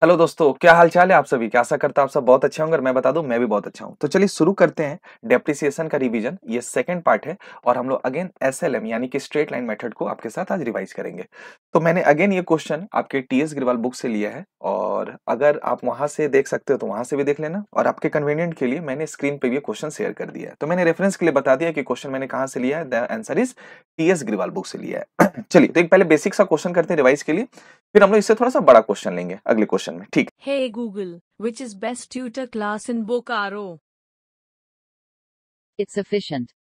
Hello दोस्तों, क्या हाल चाल है आप सभी की। आशा करता हूं आप सब बहुत अच्छे होंगे और मैं बता दूं मैं भी बहुत अच्छा हूं। तो चलिए शुरू करते हैं डेप्रिसिएशन का रिवीजन। ये सेकंड पार्ट है और हम लोग अगेन एसएलएम यानी कि स्ट्रेट लाइन मेथड को आपके साथ आज रिवाइज करेंगे। तो मैंने अगेन ये क्वेश्चन आपके टीएस ग्रिवाल बुक से लिया है और अगर आप वहां से देख सकते हो तो वहां से भी देख लेना, और आपके कन्वीनियंट के लिए मैंने स्क्रीन पे भी क्वेश्चन शेयर कर दिया है। तो मैंने रेफरेंस के लिए बता दिया कि क्वेश्चन मैंने कहां से लिया है। The answer is TS Grewal book से लिया है। चलिए तो एक पहले बेसिक सा क्वेश्चन करते हैं रिवाइज के लिए, फिर हम लोग इससे थोड़ा सा बड़ा क्वेश्चन लेंगे अगले क्वेश्चन में। ठीक। Hey Google, which is best tutor class in Bokaro? It's efficient.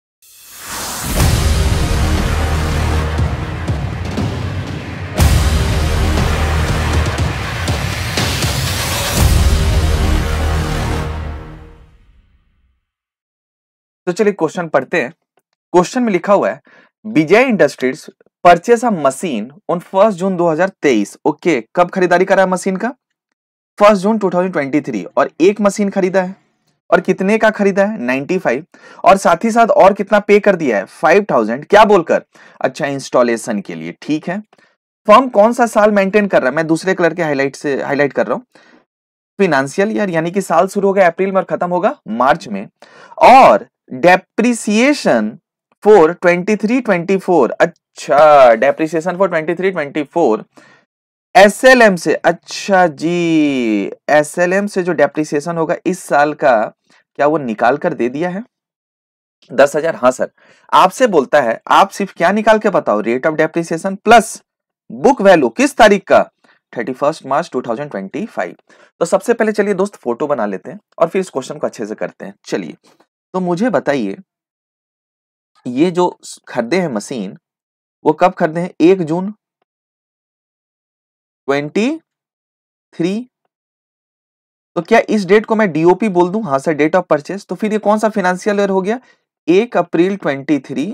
तो चलिए क्वेश्चन पढ़ते हैं। क्वेश्चन में लिखा हुआ है Vijay Industries purchase a machine on 1 June 2023। Okay, कब खरीदारी करा है मशीन का? 1 जून 2023। और एक मशीन खरीदा है और कितने का खरीदा है? 95। और साथ ही साथ और कितना पे कर दिया है? 5000। क्या बोलकर? अच्छा, इंस्टॉलेशन के लिए। ठीक है। फर्म कौन सा साल मेंटेन कर रहा है? मैं दूसरे कलर के हाईलाइट से हाईलाइट कर रहा हूं। फिनेंशियल ईयर यानी कि साल शुरू होगा अप्रैल में और खत्म होगा मार्च में। और डेप्रिसिएशन फॉर 23-24। अच्छा, डेप्रिसिएशन फॉर 23-24 एसएलएम से। अच्छा जी, एसएलएम से जो डेप्रिसिएशन होगा इस साल का, क्या वो निकाल कर दे दिया है? 10,000। हाँ सर, आपसे बोलता है आप सिर्फ क्या निकाल के बताओ? Rate of depreciation plus book value किस तारीख का? 31 मार्च 2025। तो सबसे पहले चलिए दोस्त फोटो बना लेते हैं और फिर इस क्वेश्चन को अच्छे से करते हैं। चलिए तो मुझे बताइए, ये जो खरीदे हैं मशीन वो कब खरीदे हैं? 1 जून 23। तो क्या इस डेट को मैं डीओपी बोल दूं? हाँ सर, डेट ऑफ परचेस। तो फिर ये कौन सा फाइनेंशियल ईयर हो गया? 1 अप्रैल 23।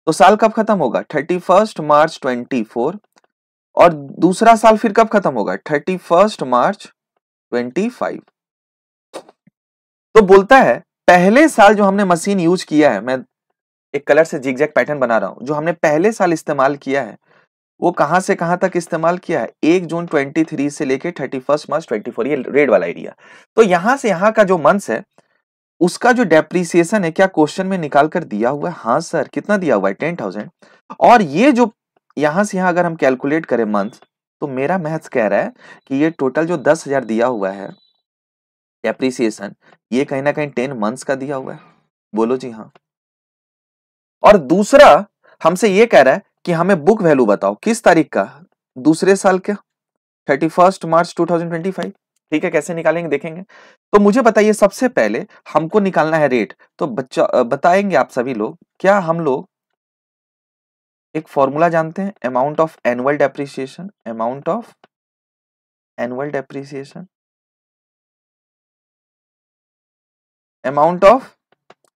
तो साल कब खत्म होगा? 31 मार्च 24। और दूसरा साल फिर कब खत्म होगा? 31 मार्च 25। तो बोलता है पहले साल जो हमने मशीन यूज किया है, मैं एक कलर से जिगजैग पैटर्न बना रहा हूं, जो हमने पहले साल इस्तेमाल किया है वो कहां से कहां तक इस्तेमाल किया है? 1 जून 23 से लेके 31 मार्च 24, ये रेड वाला एरिया। तो यहां से यहां का जो मंथ्स है उसका जो डेप्रिसिएशन है, क्या क्वेश्चन में निकाल कर दिया हुआ है? हाँ सर, कितना दिया हुआ है? 10,000। और ये जो यहां से यहां अगर हम कैलकुलेट करें मंथ, तो मेरा मैथ्स कह रहा है कि ये टोटल जो 10,000 दिया हुआ है डेप्रिसिएशन, ये कहीं ना कहीं 10 मंथ्स का दिया हुआ है। बोलो जी हाँ। और दूसरा हमसे ये कह रहा है कि हमें बुक वैल्यू बताओ किस तारीख का? दूसरे साल का 31 मार्च 2025। ठीक है, कैसे निकालेंगे देखेंगे। तो मुझे बताइए सबसे पहले हमको निकालना है रेट। तो बच्चा बताएंगे आप सभी लोग, क्या हम लोग एक फॉर्मूला जानते हैं? Amount of annual depreciation. Amount of annual depreciation, amount of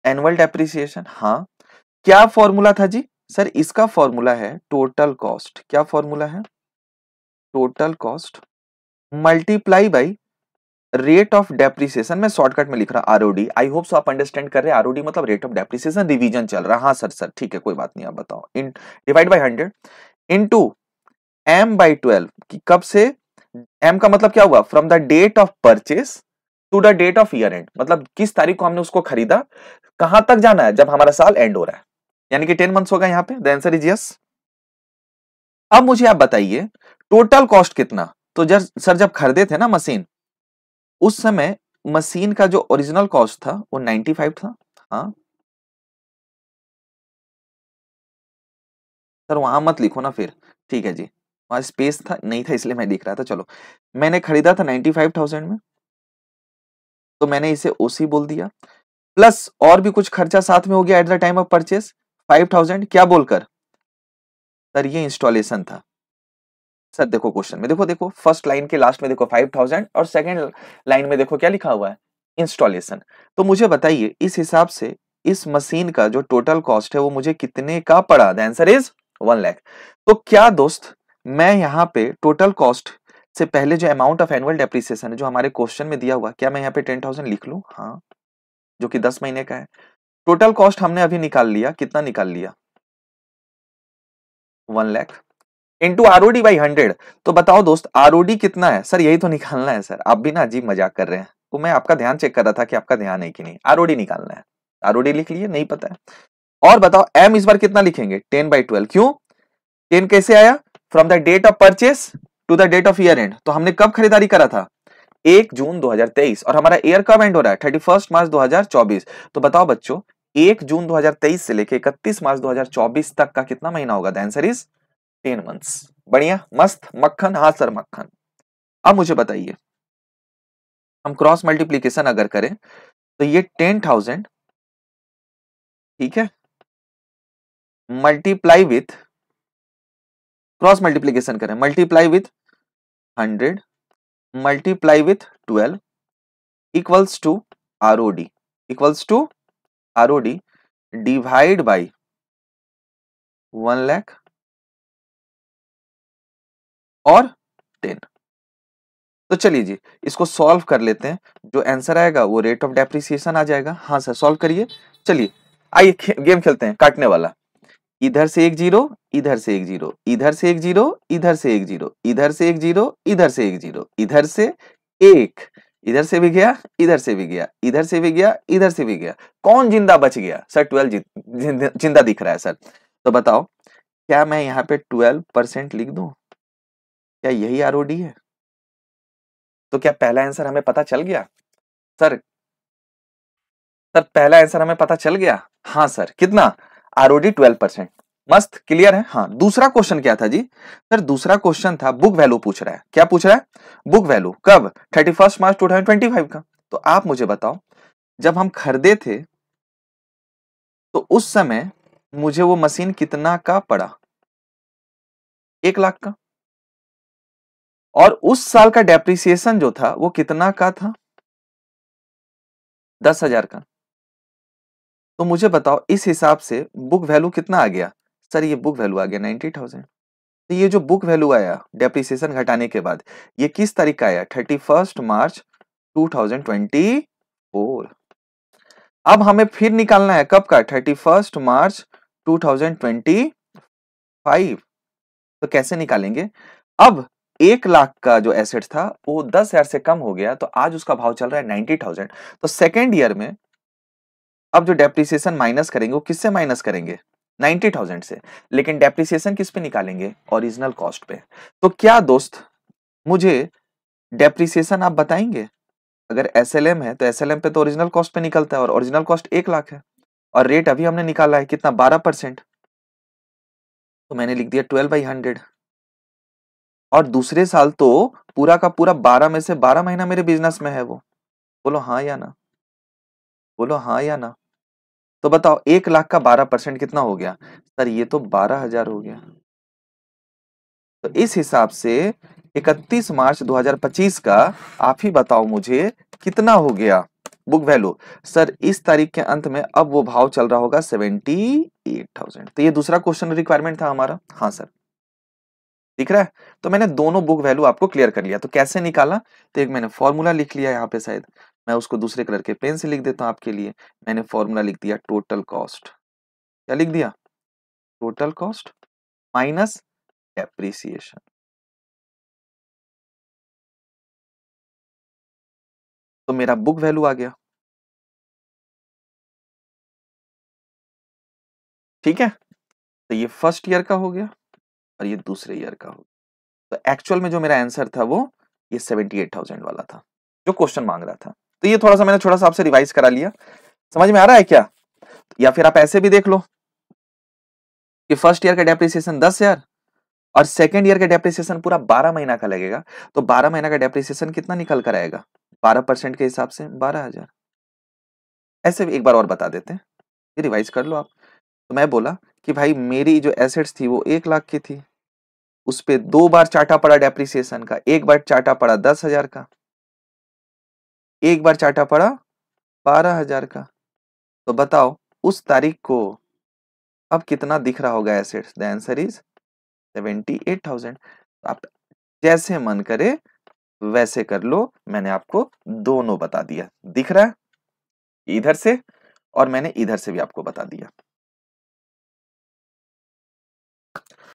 annual depreciation. हाँ, क्या फॉर्मूला था जी? सर इसका फॉर्मूला है टोटल कॉस्ट। क्या फॉर्मूला है? Total cost multiply by rate of depreciation. मैं शॉर्टकट में लिख रहा हूं आरओडी। आई होप सो आप अंडरस्टैंड कर रहे हैं। आरओडी मतलब रेट ऑफ डेप्रिसिएशन, रिवीजन चल रहा है। हाँ सर, सर ठीक है, कोई बात नहीं, आप बताओ। इन डिवाइड बाई 100 इनटू m/12 कि कब से? m का मतलब क्या हुआ? From the date of purchase to the date of year end, मतलब किस तारीख को हमने उसको खरीदा, कहां तक जाना है जब हमारा साल एंड हो रहा है, यानी कि 10 मंथ्स होगा यहाँ पे। The answer is yes. अब मुझे आप बताइए टोटल कॉस्ट कितना? तो सर जब खरीदे थे ना मशीन, उस समय मशीन का जो ओरिजिनल कॉस्ट था वो 95 था। हाँ सर, वहां मत लिखो ना फिर। ठीक है जी, वहां स्पेस था नहीं था इसलिए मैं लिख रहा था। चलो, मैंने खरीदा था 95,000 में, तो मैंने इसे ओसी बोल दिया। प्लस और भी कुछ खर्चा साथ में हो गया at the time of purchase 5,000। क्या बोलकर? सर ये इंस्टॉलेशन था। सर देखो क्वेश्चन में, देखो देखो फर्स्ट लाइन के लास्ट में देखो 5,000 और सेकंड लाइन में देखो क्या लिखा हुआ है? इंस्टॉलेशन। तो मुझे बताइए इस हिसाब से इस मशीन का जो टोटल कॉस्ट है वो मुझे कितने का पड़ा? The answer is 1 lakh. तो क्या दोस्त मैं यहाँ पे टोटल कॉस्ट से पहले जो अमाउंट ऑफ एनुअल डेप्रिसिएशन है जो हमारे क्वेश्चन में दिया हुआ, क्या मैं यहाँ पे 10,000 लिख लूं? हाँ, जो कि 10 महीने का है। टोटल कॉस्ट हमने अभी निकाल लिया, कितना निकाल लिया? 1 लाख। Into आरओडी by 100। तो बताओ दोस्त आरओडी कितना है सर, यही तो निकालना है सर। आप भी ना अजीब मजाक कर रहे हैं, तो मैं आपका ध्यान चेक कर रहा था कि आपका ध्यान है कि नहीं। आरओडी निकालना है, आरओडी लिख लिए, नहीं पता है। और बताओ एम इस बार कितना लिखेंगे, 10/12। क्यों 10 कैसे आया, from the date of purchase to the date of year end. तो हमने कब खरीदारी करा था, 1 जून 2023, और हमारा ईयर कब एंड हो रहा है, 31 मार्च 2024। तो बताओ बच्चों 1 जून 2023 से लेके 31 मार्च 2024 तक का कितना महीना होगा, द आंसर इज 10 मंथ्स। बढ़िया, मस्त, मक्खन, हाँ सर मक्खन। अब मुझे बताइए, हम क्रॉस मल्टीप्लीकेशन अगर करें तो ये 10,000, ठीक है, मल्टीप्लाई विथ, क्रॉस मल्टीप्लीकेशन करें, multiply with 100 multiply with 12 equals to ROD, equals to ROD divide by 1 lakh और 10। तो चलिए जी इसको सॉल्व कर लेते हैं, जो आंसर आएगा वो रेट ऑफ डेप्रिसिएशन आ जाएगा। हाँ सर सॉल्व करिए। चलिए आइए गेम खेलते हैं, काटने वाला। इधर से 1 0, इधर से 1 0, इधर से 1 0, इधर से 1 0, इधर से 1 0, इधर से 1 0, इधर से 1, इधर से भी गया, इधर से भी गया, इधर से भी गया, इधर से भी गया। कौन जिंदा बच गया सर, 12 जिंदा दिख रहा है सर। तो बताओ क्या मैं यहाँ पे 12% लिख दूं, क्या यही आरओडी है? तो क्या पहला आंसर हमें पता चल गया सर? सर पहला आंसर हमें पता चल गया, हाँ सर, कितना, आरओडी 12%। मस्त, क्लियर है। हाँ दूसरा क्वेश्चन क्या था जी सर, दूसरा क्वेश्चन था बुक वैल्यू पूछ रहा है। क्या पूछ रहा है, बुक वैल्यू कब, 31 मार्च 2025 का। तो आप मुझे बताओ जब हम खरीदे थे तो उस समय मुझे वो मशीन कितना का पड़ा, 1 लाख का, और उस साल का डेप्रिसिएशन जो था वो कितना का था, 10,000 का। तो मुझे बताओ इस हिसाब से बुक वैल्यू कितना आ गया सर, ये बुक वैल्यू आ गया 90,000। तो ये जो बुक वैल्यू आया डेप्रिसिएशन घटाने के बाद, ये किस तारीख का आया, 31 मार्च 2024। अब हमें फिर निकालना है कब का, 31 मार्च 2025। तो कैसे निकालेंगे, अब 1 लाख का जो एसेट था वो 10,000 से कम हो गया, तो आज उसका भाव चल रहा है 90,000। तो सेकेंड ईयर में अब जो डेप्रिसिएशन माइनस करेंगे वो किससे माइनस करेंगे, 90,000 से। लेकिन डेप्रिसिएशन किस पे निकालेंगे, ओरिजिनल कॉस्ट पे। तो क्या दोस्त मुझे डेप्रिसिएशन आप बताएंगे, अगर एसएलएम है तो एसएलएम पे तो ओरिजिनल कॉस्ट पे निकलता है, और ओरिजिनल कॉस्ट 1 लाख है, और रेट अभी हमने निकाला है कितना, 12%। तो मैंने लिख दिया 12/100। और दूसरे साल तो पूरा का पूरा 12 में से 12 महीना मेरे बिजनेस में है वो। बोलो हाँ या ना, बोलो हाँ या ना। तो बताओ 1 लाख का 12% कितना हो गया सर, ये तो 12,000 हो गया। तो इस हिसाब से 31 मार्च 2025 का आप ही बताओ मुझे कितना हो गया बुक वैल्यू। सर इस तारीख के अंत में अब वो भाव चल रहा होगा 78,000। तो ये दूसरा क्वेश्चन रिक्वायरमेंट था हमारा, हाँ सर दिख रहा है। तो मैंने दोनों बुक वैल्यू आपको क्लियर कर लिया। तो कैसे निकाला, तो एक मैंने फॉर्मूला लिख लिया यहाँ पे, शायद मैं उसको दूसरे कलर के पेन से लिख देता हूँ आपके लिए। मैंने फॉर्मूला लिख दिया टोटल कॉस्ट, क्या लिख दिया, टोटल कॉस्ट माइनस डेप्रिसिएशन। तो मेरा बुक वैल्यू आ गया, ठीक है। तो ये फर्स्ट ईयर का हो गया और ये दूसरे ईयर का हो गया। तो एक्चुअल में जो मेरा आंसर था वो ये 78,000 वाला था जो क्वेश्चन मांग रहा था। तो ये थोड़ा सा मैंने थोड़ा सा आपसे रिवाइज करा लिया, समझ में आ रहा है क्या? या फिर आप ऐसे भी देख लो कि फर्स्ट ईयर का डेप्रिसिएशन 10,000 और सेकेंड ईयर का डेप्रिसिएशन पूरा 12 महीना का लगेगा। तो 12 महीना का डेप्रिसिएशन कितना निकल कर आएगा, 12% के हिसाब से 12,000। ऐसे भी एक बार और बता देते हैं, ये रिवाइज कर लो आप। तो मैं बोला कि भाई मेरी जो एसेट्स थी वो 1 लाख की थी, उस पे 2 बार चाटा पड़ा डेप्रिसिएशन का, एक बार चाटा पड़ा 10,000 का, एक बार चाटा पड़ा 12,000 का। तो बताओ उस तारीख को अब कितना दिख रहा होगा एसेट्स, द आंसर इज 78,000। आप जैसे मन करे वैसे कर लो, मैंने आपको दोनों बता दिया, दिख रहा है इधर से और मैंने इधर से भी आपको बता दिया।